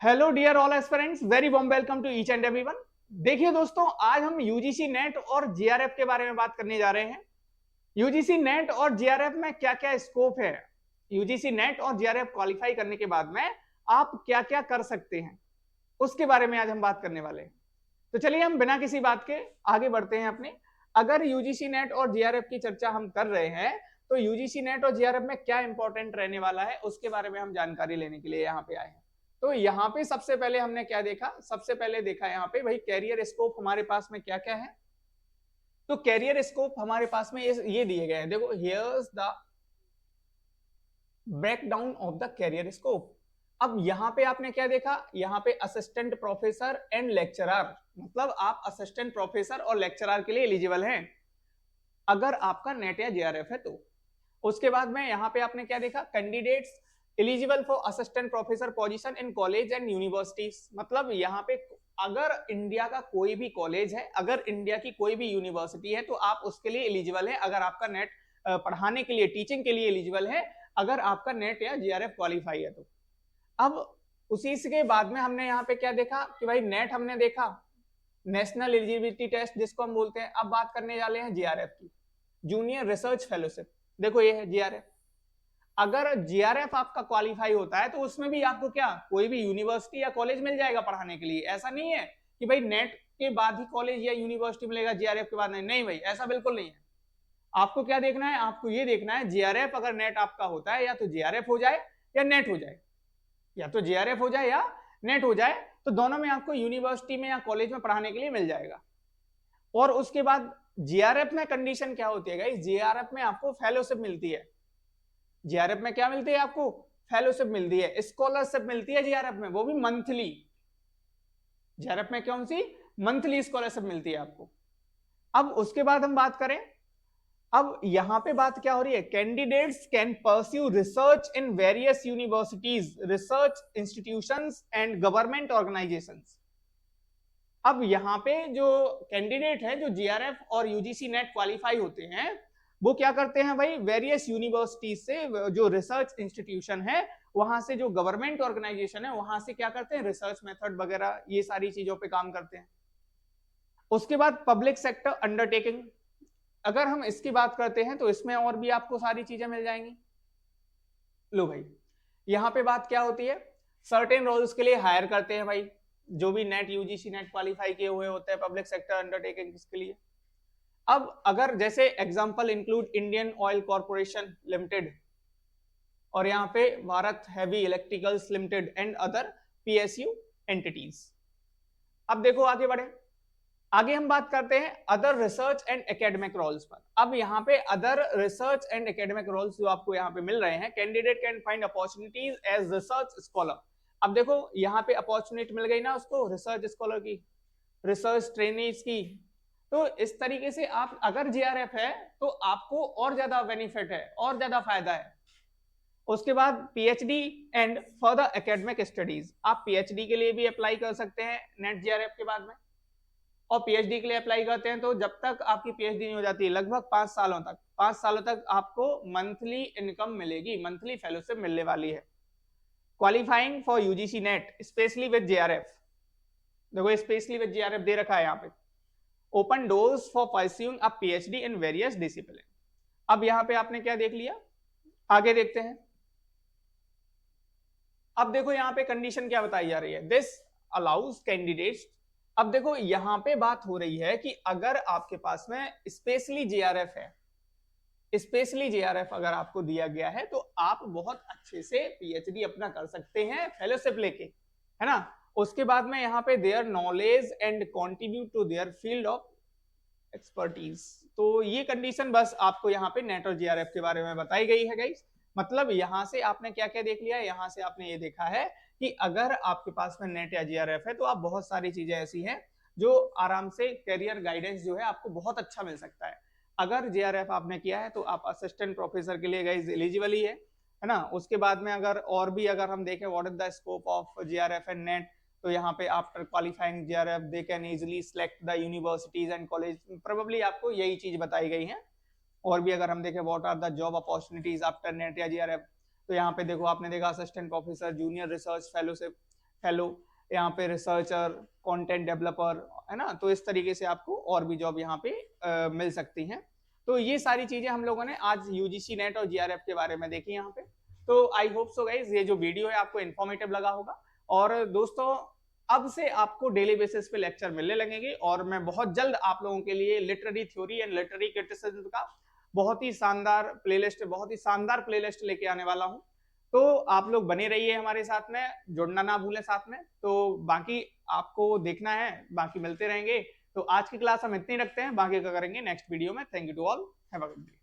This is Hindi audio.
Hello dear all aspirants, very warm welcome to each and everyone. देखिए दोस्तों, आज हम यूजीसी नेट और जीआरएफ के बारे में बात करने जा रहे हैं। यूजीसी नेट और जीआरएफ में क्या क्या स्कोप है, यूजीसी नेट और जीआरएफ क्वालिफाई करने के बाद में आप क्या क्या कर सकते हैं, उसके बारे में आज हम बात करने वाले हैं। तो चलिए हम बिना किसी बात के आगे बढ़ते हैं अपने। अगर यूजीसी नेट और जीआरएफ की चर्चा हम कर रहे हैं तो यूजीसी नेट और जीआरएफ में क्या इंपॉर्टेंट रहने वाला है उसके बारे में हम जानकारी लेने के लिए यहाँ पे आए हैं। तो यहाँ पे सबसे पहले हमने क्या देखा, सबसे पहले देखा यहाँ पे भाई कैरियर स्कोप हमारे पास में क्या क्या है। तो कैरियर स्कोप हमारे पास में ये दिए गए हैं, देखो here's the breakdown of the career scope. अब यहाँ पे आपने क्या देखा, यहाँ पे असिस्टेंट प्रोफेसर एंड लेक्चरर, मतलब आप असिस्टेंट प्रोफेसर और लेक्चरर के लिए एलिजिबल हैं अगर आपका नेट या जेआरएफ है तो। उसके बाद में यहाँ पे आपने क्या देखा, candidates eligible for assistant professor position in college and universities, मतलब यहाँ पे अगर इंडिया का कोई भी कॉलेज है, अगर इंडिया की कोई भी यूनिवर्सिटी है तो आप उसके लिए एलिजिबल है अगर आपका नेट पढ़ाने के लिए, टीचिंग के लिए एलिजिबल है अगर आपका नेट या जीआरएफ क्वालिफाई है तो। अब उसी के बाद में हमने यहाँ पे क्या देखा कि भाई नेट हमने देखा, नेशनल एलिजिबिलिटी टेस्ट जिसको हम बोलते हैं। अब बात करने वाले हैं जीआरएफ की, जूनियर रिसर्च फेलोशिप। देखो ये है जीआरएफ। अगर जीआरएफ आपका क्वालिफाई होता है तो उसमें भी आपको क्या, कोई भी यूनिवर्सिटी या कॉलेज मिल जाएगा पढ़ाने के लिए। ऐसा नहीं है कि भाई नेट के बाद ही कॉलेज या यूनिवर्सिटी मिलेगा, जीआरएफ के बाद नहीं। नहीं भाई, ऐसा बिल्कुल नहीं है। आपको क्या देखना है, आपको ये देखना है जीआरएफ अगर नेट आपका होता है या तो जीआरएफ हो जाए या नेट हो जाए, या तो जीआरएफ हो जाए या नेट हो जाए, तो दोनों में आपको यूनिवर्सिटी में या कॉलेज में पढ़ाने के लिए मिल जाएगा। और उसके बाद जीआरएफ में कंडीशन क्या होती है गाइस, जीआरएफ में आपको फेलोशिप मिलती है। जीआरएफ में क्या मिलती है आपको, फेलोशिप मिलती है, स्कॉलरशिप मिलती है जीआरएफ में, वो भी मंथली। जीआरएफ में कौन सी, मंथली स्कॉलरशिप मिलती है आपको। अब उसके बाद हम बात करें, अब यहां पे बात क्या हो रही है, candidates can pursue research in various universities, research institutions and government organisations. अब यहाँ पे जो कैंडिडेट है, जो जीआरएफ और यूजीसी नेट क्वालिफाई होते हैं, वो क्या करते हैं भाई, वेरियस यूनिवर्सिटीज से, जो रिसर्च इंस्टीट्यूशन है वहां से, जो गवर्नमेंट ऑर्गेनाइजेशन है वहां से क्या करते हैं, रिसर्च मेथड वगैरह ये सारी चीजों पे काम करते हैं। उसके बाद पब्लिक सेक्टर अंडरटेकिंग, अगर हम इसकी बात करते हैं तो इसमें और भी आपको सारी चीजें मिल जाएंगी। लो भाई, यहाँ पे बात क्या होती है, सर्टेन रोल्स के लिए हायर करते हैं भाई जो भी नेट यूजीसी नेट क्वालिफाई किए हुए होते हैं पब्लिक सेक्टर अंडरटेकिंग के लिए। अब अगर जैसे example include Indian Oil Corporation Limited, और यहाँ पे Bharat Heavy Electricals Limited and other PSU entities. अब देखो आगे बढ़े, आगे हम बात करते हैं other research and academic roles पर। अब यहाँ पे other research and academic roles जो आपको यहाँ पे मिल रहे हैं, candidate can find opportunities as research scholar. अब देखो यहाँ पे अपॉर्चुनिटी मिल गई ना उसको, रिसर्च स्कॉलर की, रिसर्च ट्रेनीज की। तो इस तरीके से आप अगर जीआरएफ है तो आपको और ज्यादा बेनिफिट है, और ज्यादा फायदा है। उसके बाद PhD and further academic studies, आप पीएचडी के लिए भी अप्लाई कर सकते हैं नेट जीआरएफ के बाद में। और पीएचडी के लिए अप्लाई करते हैं तो जब तक आपकी पीएचडी नहीं हो जाती, लगभग 5 सालों तक, 5 सालों तक आपको मंथली इनकम मिलेगी, मंथली फेलोशिप मिलने वाली है। Qualifying for UGC net specially with JRF, देखो स्पेशली विद जेआरएफ दे रखा है यहाँ पे, open doors for pursuing a PhD in various discipline. अब यहाँ पे आपने क्या देख लिया, आगे देखते हैं। अब देखो यहाँ पे कंडीशन क्या बताई जा रही है, दिस अलाउज कैंडिडेट्स। अब देखो यहाँ पे बात हो रही है कि अगर आपके पास में स्पेशली जेआरएफ है, स्पेशली जेआरएफ अगर आपको दिया गया है तो आप बहुत अच्छे से पीएचडी अपना कर सकते हैं फेलोशिप लेके, है ना। उसके बाद में यहाँ पे their knowledge and contribute to their field of expertise. तो ये कंडीशन बस आपको यहाँ पे नेट और जीआरएफ के बारे में बताई गई है गाइस। मतलब यहाँ से आपने क्या क्या देख लिया, यहाँ से आपने ये देखा है कि अगर आपके पास में नेट या जीआरएफ है तो आप बहुत सारी चीजें ऐसी हैं जो आराम से करियर गाइडेंस जो है आपको बहुत अच्छा मिल सकता है। अगर जीआरएफ आपने किया है तो आप असिस्टेंट प्रोफेसर के लिए गाइस एलिजिबल ही है ना। उसके बाद में अगर और भी अगर हम देखें what is the scope of GRF and net, तो यहाँ पे after qualifying GRF they can easily select the universities and college, probably आपको यही चीज बताई गई है। और भी अगर हम देखें what are the job opportunities after NET या जीआरएफ, तो यहाँ पे देखो आपने देखा assistant professor, junior research fellowship, fellow, यहाँ पे रिसर्चर, कंटेंट डेवलपर, है ना। तो इस तरीके से आपको और भी जॉब यहाँ पे मिल सकती हैं। तो ये सारी चीजें हम लोगों ने आज यूजीसी नेट और जीआरएफ के बारे में देखी यहाँ पे। तो आई होप सो गाइज ये जो वीडियो है आपको इन्फॉर्मेटिव लगा होगा। और दोस्तों अब से आपको डेली बेसिस पे लेक्चर मिलने लगेंगे और मैं बहुत जल्द आप लोगों के लिए literary theory and literary criticism का बहुत ही शानदार प्लेलिस्ट लेके आने वाला हूं। तो आप लोग बने रहिए हमारे साथ में, जुड़ना ना भूलें साथ में। तो बाकी आपको देखना है, बाकी मिलते रहेंगे। तो आज की क्लास हम इतनी रखते हैं, बाकी का करेंगे नेक्स्ट वीडियो में। Thank you to all, have a good day.